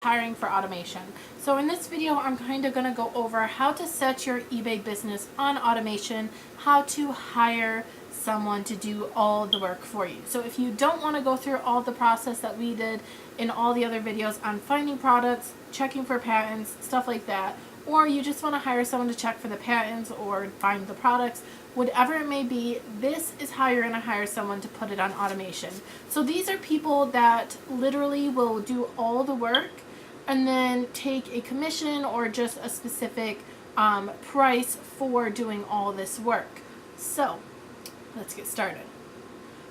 hiring for automation. So in this video, I'm kind of going to go over how to set your eBay business on automation, how to hire someone to do all the work for you. So if you don't want to go through all the process that we did in all the other videos on finding products, checking for patents, stuff like that, or you just want to hire someone to check for the patents or find the products, whatever it may be, this is how you're going to hire someone to put it on automation. So these are people that literally will do all the work and then take a commission or just a specific price for doing all this work. So let's get started.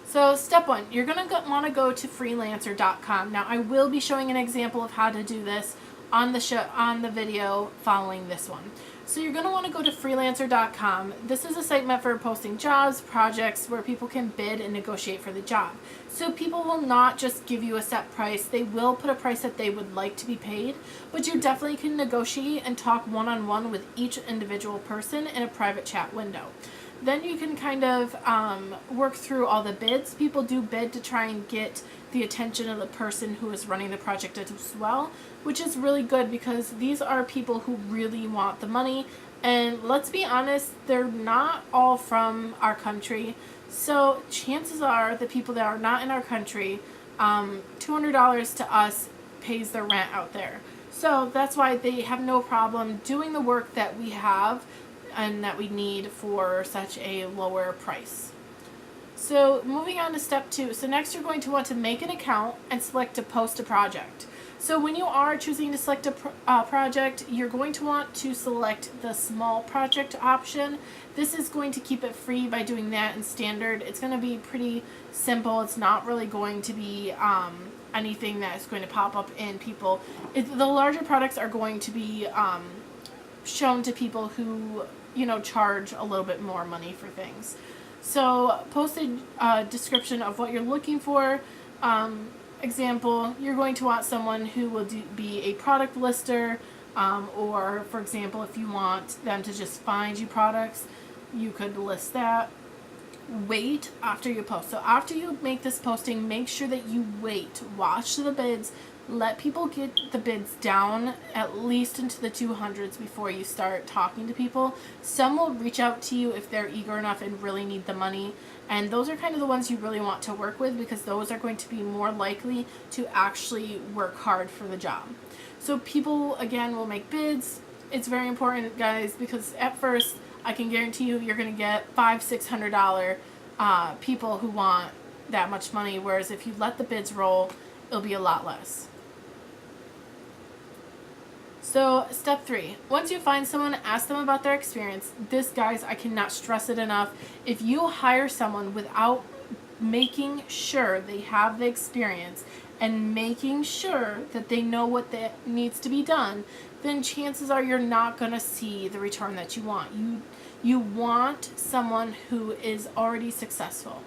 So step one, you're going to want to go to freelancer.com. Now I will be showing an example of how to do this on the video following this one. So you're going to want to go to freelancer.com. This is a site meant for posting jobs, projects where people can bid and negotiate for the job. So people will not just give you a set price. They will put a price that they would like to be paid, but you definitely can negotiate and talk one-on-one with each individual person in a private chat window. Then you can kind of work through all the bids. People do bid to try and get the attention of the person who is running the project as well, which is really good because these are people who really want the money. And let's be honest, they're not all from our country. So chances are the people that are not in our country, $200 to us pays their rent out there. So that's why they have no problem doing the work that we have and that we need for such a lower price. So moving on to step two. So next you're going to want to make an account and select to post a project. So when you are choosing to select a project, you're going to want to select the small project option. This is going to keep it free by doing that in standard. It's going to be pretty simple. It's not really going to be anything that is going to pop up in people. The larger products are going to be shown to people who, charge a little bit more money for things. So post a description of what you're looking for. Example, you're going to want someone who will be a product lister, or for example, if you want them to just find you products, you could list that. Wait after you post. So after you make this posting, make sure that you wait, watch the bids, let people get the bids down at least into the 200s before you start talking to people. Some will reach out to you if they're eager enough and really need the money, and those are kind of the ones you really want to work with because those are going to be more likely to actually work hard for the job. So people, again, will make bids. It's very important, guys, because at first I can guarantee you're going to get $500-600 people who want that much money, whereas if you let the bids roll, it'll be a lot less. So step three, once you find someone, ask them about their experience. This, guys, I cannot stress it enough. If you hire someone without making sure they have the experience and making sure that they know what that needs to be done, then chances are you're not going to see the return that you want. You want someone who is already successful.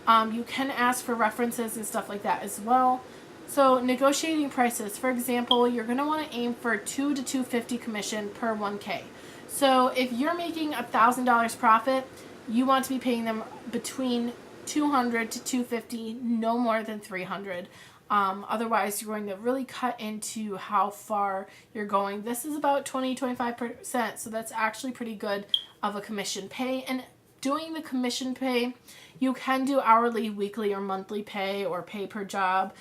You can ask for references and stuff like that as well. So negotiating prices, for example, you're going to want to aim for $2 to $250 commission per 1K. So if you're making $1,000 profit, you want to be paying them between $200 to $250, no more than $300. Otherwise, you're going to really cut into how far you're going. This is about 20-25%, so that's actually pretty good of a commission pay. And doing the commission pay, you can do hourly, weekly, or monthly pay or pay per job.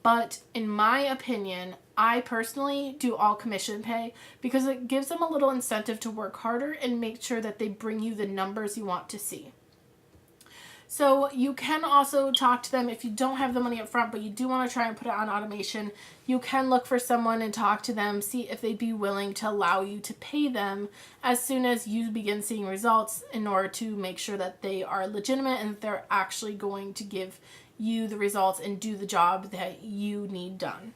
But in my opinion, I personally do all commission pay because it gives them a little incentive to work harder and make sure that they bring you the numbers you want to see. So you can also talk to them if you don't have the money up front, but you do want to try and put it on automation. You can look for someone and talk to them, see if they'd be willing to allow you to pay them as soon as you begin seeing results in order to make sure that they are legitimate and that they're actually going to give you the results and do the job that you need done.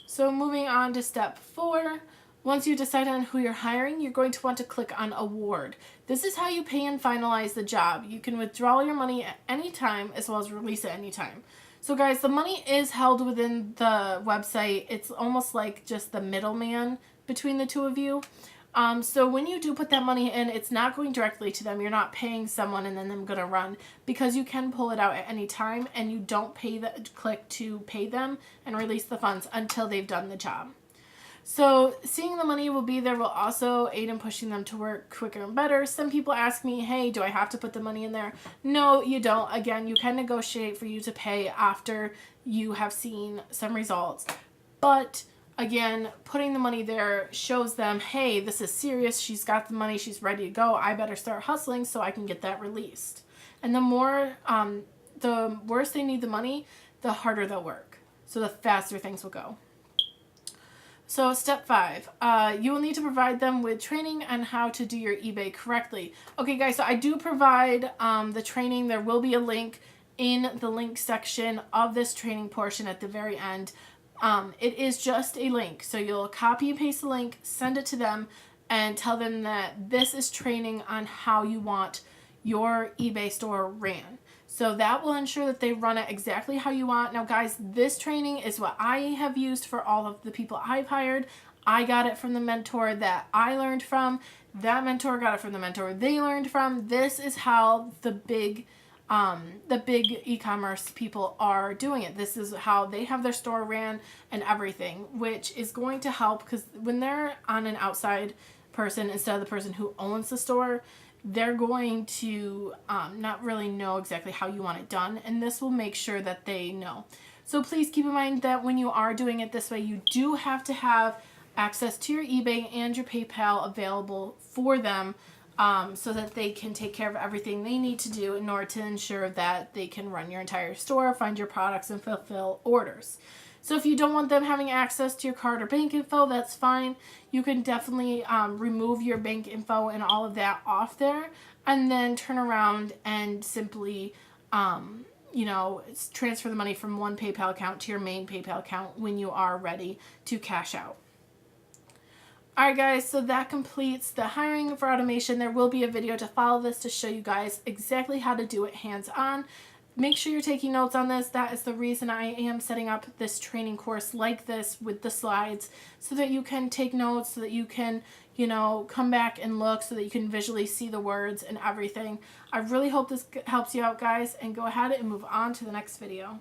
So moving on to step 4, once you decide on who you're hiring, you're going to want to click on award. This is how you pay and finalize the job. You can withdraw your money at any time as well as release it any time. So guys, the money is held within the website. It's almost like just the middleman between the two of you. So when you do put that money in, it's not going directly to them. You're not paying someone and then them going to run, because you can pull it out at any time, and you don't click to pay them and release the funds until they've done the job. So seeing the money will be there will also aid in pushing them to work quicker and better. Some people ask me, hey, do I have to put the money in there? No, you don't. Again, you can negotiate for you to pay after you have seen some results. But again, putting the money there shows them, hey, this is serious. She's got the money. She's ready to go. I better start hustling so I can get that released. And the worse they need the money, the harder they'll work. So the faster things will go. So step 5, you will need to provide them with training on how to do your eBay correctly. Okay, guys, so I do provide the training. There will be a link in the link section of this training portion at the very end. It is just a link. So you'll copy and paste the link, send it to them, and tell them that this is training on how you want your eBay store ran. So that will ensure that they run it exactly how you want. Now, guys, this training is what I have used for all of the people I've hired. I got it from the mentor that I learned from. That mentor got it from the mentor they learned from. This is how the big e-commerce people are doing it. This is how they have their store ran and everything, which is going to help, because when they're on an outside person instead of the person who owns the store, they're going to not really know exactly how you want it done, and this will make sure that they know. So please keep in mind that when you are doing it this way, you do have to have access to your eBay and your PayPal available for them, so that they can take care of everything they need to do in order to ensure that they can run your entire store, find your products, and fulfill orders. So if you don't want them having access to your card or bank info, that's fine. You can definitely remove your bank info and all of that off there, and then turn around and simply, transfer the money from one PayPal account to your main PayPal account when you are ready to cash out. Alright guys, so that completes the hiring for automation. There will be a video to follow this to show you guys exactly how to do it hands-on. Make sure you're taking notes on this. That is the reason I am setting up this training course like this with the slides, so that you can take notes, so that you can, come back and look, so that you can visually see the words and everything. I really hope this helps you out, guys, and go ahead and move on to the next video.